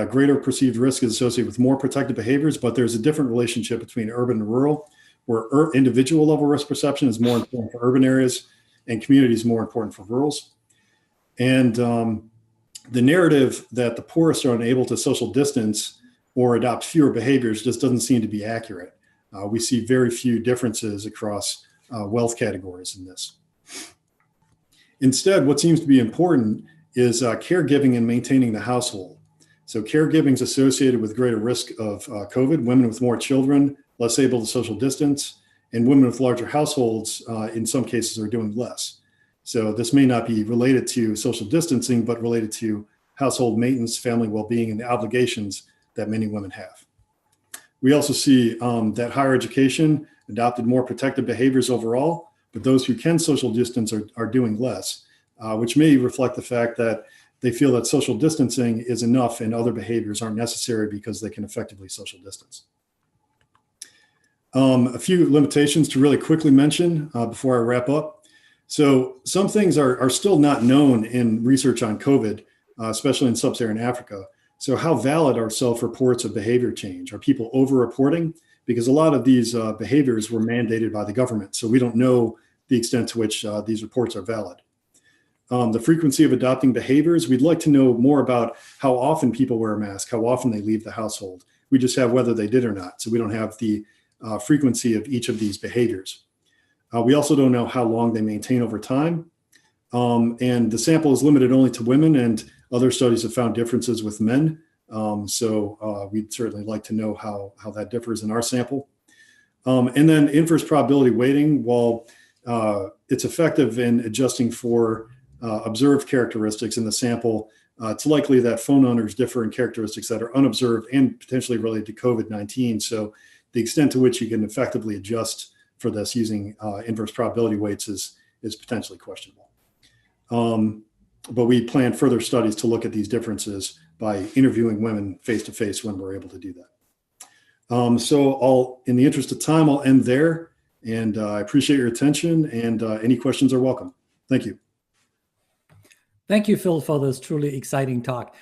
greater perceived risk is associated with more protective behaviors, but there's a different relationship between urban and rural, where individual level risk perception is more important for urban areas and community is more important for rurals. And the narrative that the poorest are unable to social distance or adopt fewer behaviors just doesn't seem to be accurate. We see very few differences across wealth categories in this. Instead, what seems to be important is caregiving and maintaining the household. So caregiving is associated with greater risk of COVID, women with more children, less able to social distance, and women with larger households, in some cases, are doing less. So this may not be related to social distancing, but related to household maintenance, family well-being, and the obligations that many women have. We also see that higher education adopted more protective behaviors overall, but those who can social distance are doing less, which may reflect the fact that they feel that social distancing is enough and other behaviors aren't necessary because they can effectively social distance. A few limitations to really quickly mention before I wrap up. So some things are still not known in research on COVID, especially in Sub-Saharan Africa. So how valid are self-reports of behavior change? Are people over-reporting? Because a lot of these behaviors were mandated by the government. So we don't know the extent to which these reports are valid. The frequency of adopting behaviors, we'd like to know more about how often people wear a mask, how often they leave the household. We just have whether they did or not. So we don't have the frequency of each of these behaviors. We also don't know how long they maintain over time. And the sample is limited only to women, and other studies have found differences with men. So we'd certainly like to know how that differs in our sample. And then inverse probability weighting, while it's effective in adjusting for observed characteristics in the sample, it's likely that phone owners differ in characteristics that are unobserved and potentially related to COVID-19. So the extent to which you can effectively adjust for this using inverse probability weights is potentially questionable. But we plan further studies to look at these differences by interviewing women face-to-face when we're able to do that. So in the interest of time, I'll end there, and I appreciate your attention, and any questions are welcome. Thank you. Thank you, Phil, for this truly exciting talk.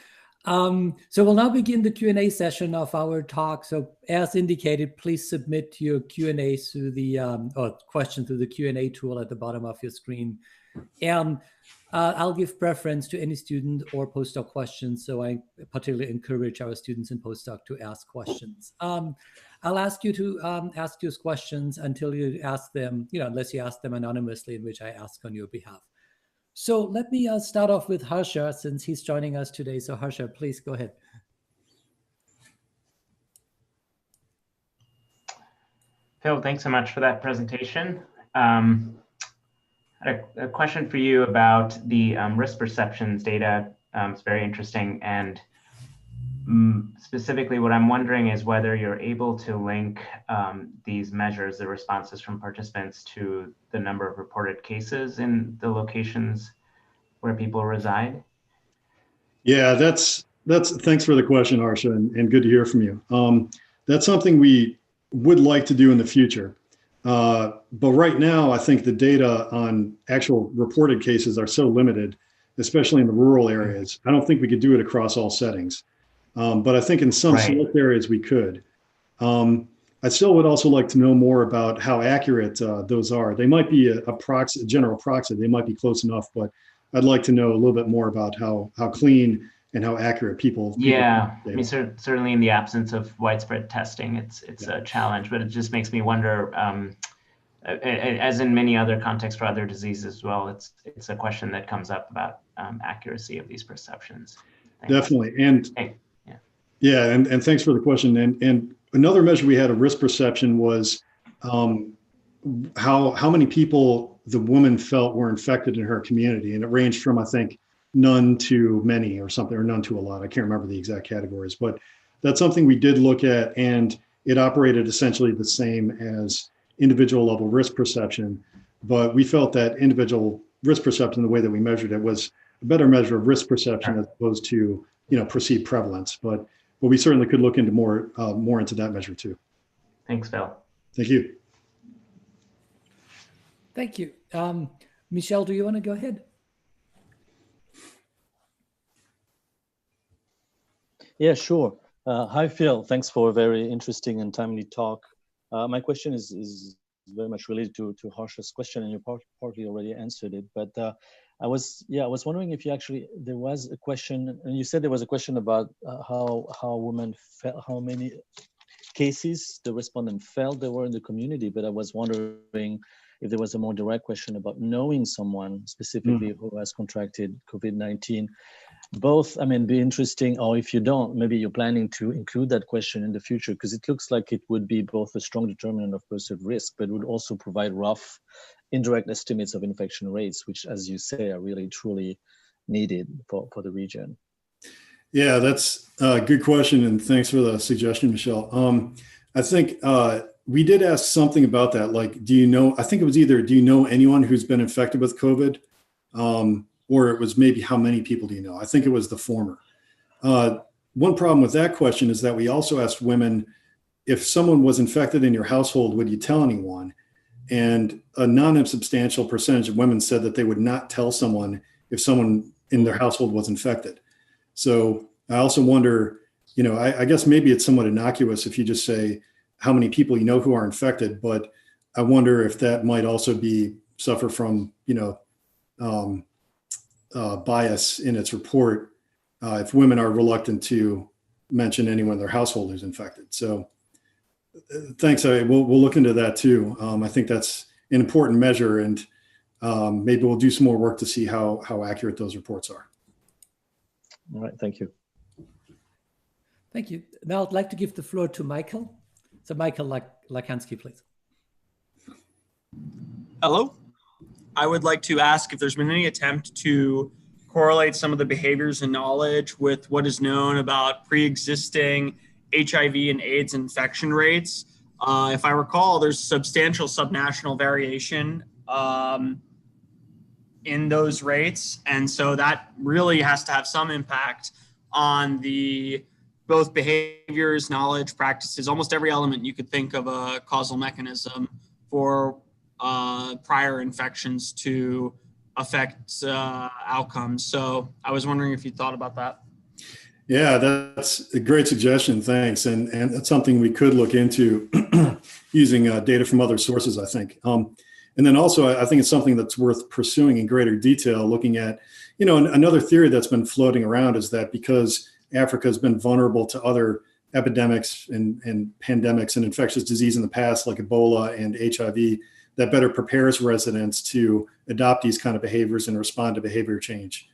So we'll now begin the Q&A session of our talk. So as indicated, please submit your Q&A through the question through the Q&A tool at the bottom of your screen. And I'll give preference to any student or postdoc questions. So I particularly encourage our students and postdoc to ask questions. I'll ask you to ask those questions until you ask them, unless you ask them anonymously, in which I ask on your behalf. So let me start off with Harsha, since he's joining us today. So Harsha, please go ahead. Phil, thanks so much for that presentation. I had a question for you about the risk perceptions data. It's very interesting. And specifically, what I'm wondering is whether you're able to link these measures, the responses from participants, to the number of reported cases in the locations where people reside. Yeah, thanks for the question, Harsha, and good to hear from you. That's something we would like to do in the future. But right now, I think the data on actual reported cases are so limited, especially in the rural areas. I don't think we could do it across all settings. But I think in some select areas we could. I still would also like to know more about how accurate those are. They might be a general proxy. They might be close enough, but I'd like to know a little bit more about how clean and how accurate people. Yeah, I mean, certainly in the absence of widespread testing, it's a challenge, but it just makes me wonder, as in many other contexts for other diseases as well, it's a question that comes up about accuracy of these perceptions. Thanks. Definitely, and and thanks for the question. And another measure we had of risk perception was how many people the woman felt were infected in her community, and it ranged from, I think, none to many or something, or none to a lot. I can't remember the exact categories, but that's something we did look at, and it operated essentially the same as individual level risk perception. But we felt that individual risk perception, the way that we measured it, was a better measure of risk perception as opposed to perceived prevalence. But we certainly could look into more into that measure too. Thanks, Phil. Thank you. Thank you. Michelle, do you want to go ahead? Yeah, sure. Hi, Phil. Thanks for a very interesting and timely talk. My question is very much related to Harsha's question, and you partly already answered it. But I was wondering if there was a question, and you said there was a question about how women felt, how many cases the respondent felt there were in the community. But I was wondering if there was a more direct question about knowing someone specifically who has contracted COVID-19. Both, I mean, be interesting, or if you don't, maybe you're planning to include that question in the future, because it looks like it would be both a strong determinant of perceived risk, but would also provide rough indirect estimates of infection rates, which, as you say, are really truly needed for the region. Yeah, that's a good question, and thanks for the suggestion, Michelle. I think we did ask something about that, like, I think it was either, do you know anyone who's been infected with COVID? Or it was maybe how many people do you know? I think it was the former. One problem with that question is that we also asked women, if someone was infected in your household, would you tell anyone? And a non-insubstantial percentage of women said that they would not tell someone if someone in their household was infected. So I also wonder, I guess maybe it's somewhat innocuous if you just say how many people you know who are infected, but I wonder if that might also suffer from, bias in its report if women are reluctant to mention anyone in their household who's infected. So thanks. We'll look into that too. I think that's an important measure, and maybe we'll do some more work to see how accurate those reports are. All right. Thank you. Thank you. Now I'd like to give the floor to Michael. So Michael Lakansky, please. Hello. I would like to ask if there's been any attempt to correlate some of the behaviors and knowledge with what is known about pre-existing HIV and AIDS infection rates. If I recall, there's substantial subnational variation in those rates. And so that really has to have some impact on the both behaviors, knowledge, practices, almost every element you could think of a causal mechanism for prior infections to affect outcomes. So I was wondering if you thought about that. Yeah, that's a great suggestion. Thanks. And that's something we could look into using data from other sources, I think. And then also, I think it's something that's worth pursuing in greater detail, looking at, another theory that's been floating around is that because Africa has been vulnerable to other epidemics and pandemics and infectious disease in the past, like Ebola and HIV, that better prepares residents to adopt these kind of behaviors and respond to behavior change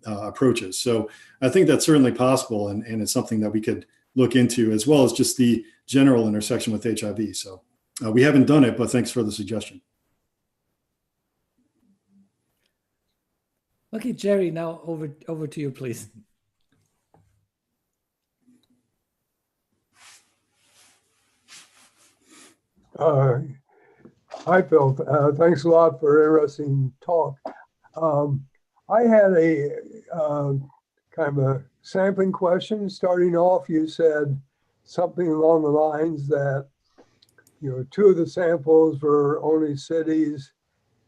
approaches. So I think that's certainly possible, and it's something that we could look into, as well as just the general intersection with HIV. So we haven't done it, but thanks for the suggestion. Okay, Jerry, now over to you, please. Hi, Phil. Thanks a lot for an interesting talk. I had a kind of a sampling question. Starting off, you said something along the lines that, two of the samples were only cities,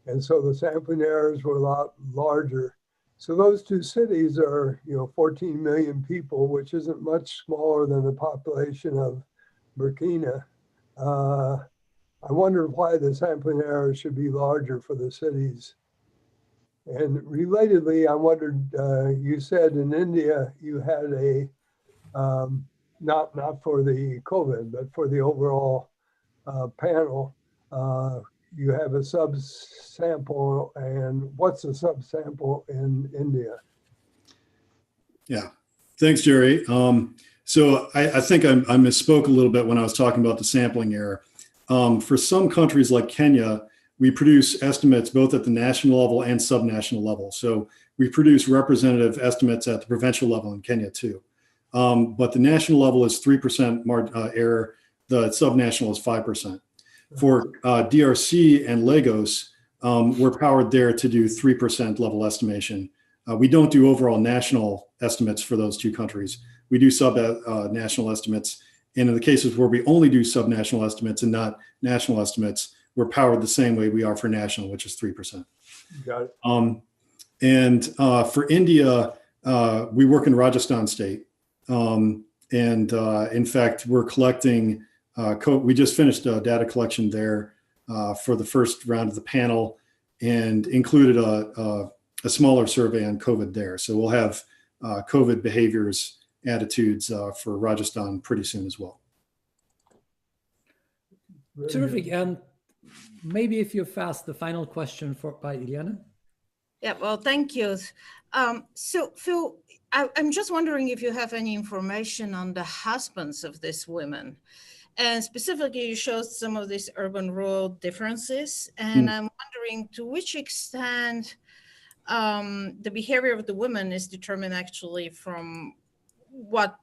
and so the sampling errors were a lot larger. So those two cities are, 14 million people, which isn't much smaller than the population of Burkina. I wonder why the sampling error should be larger for the cities. And relatedly, I wondered, you said in India you had a, not for the COVID, but for the overall panel, you have a subsample, and what's a subsample in India? Yeah, thanks, Jerry. So I think I misspoke a little bit when I was talking about the sampling error. For some countries like Kenya, we produce estimates both at the national level and subnational level. So we produce representative estimates at the provincial level in Kenya too. But the national level is 3% error. The subnational is 5%. For DRC and Lagos, we're powered there to do 3% level estimation. We don't do overall national estimates for those two countries. We do sub-national estimates. And in the cases where we only do sub-national estimates and not national estimates, we're powered the same way we are for national, which is 3%. Got it. For India, we work in Rajasthan state. In fact, we're collecting, we just finished data collection there for the first round of the panel and included a smaller survey on COVID there. So we'll have COVID behaviors, attitudes for Rajasthan pretty soon as well. Terrific. And maybe if you're fast, the final question by Iliana. Yeah, well, thank you. So Phil, I'm just wondering if you have any information on the husbands of these women. And specifically, you showed some of these urban-rural differences. And I'm wondering to which extent the behavior of the women is determined actually from what,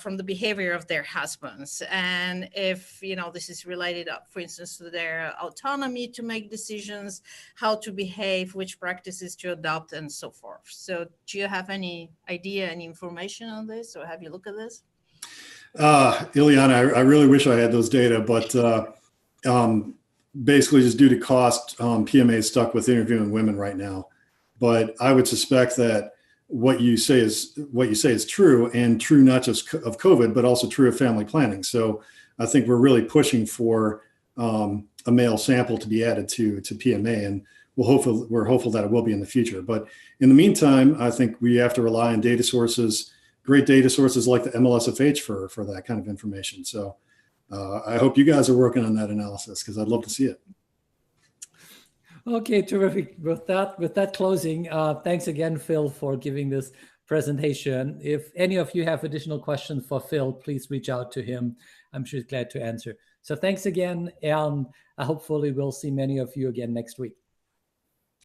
from the behavior of their husbands. And if, this is related, for instance, to their autonomy to make decisions, how to behave, which practices to adopt, and so forth. So do you have any idea, any information on this, or have you looked at this? Ileana, I really wish I had those data, but basically just due to cost, PMA is stuck with interviewing women right now. But I would suspect that what you say is true, and true not just of COVID, but also true of family planning. So I think we're really pushing for a male sample to be added to PMA, and we're hopeful that it will be in the future. But in the meantime, I think we have to rely on data sources, great data sources like the MLSFH for that kind of information. So I hope you guys are working on that analysis because I'd love to see it. Okay, terrific. With that closing, thanks again, Phil, for giving this presentation. If any of you have additional questions for Phil, please reach out to him. I'm sure he's glad to answer. So thanks again, and hopefully we'll see many of you again next week.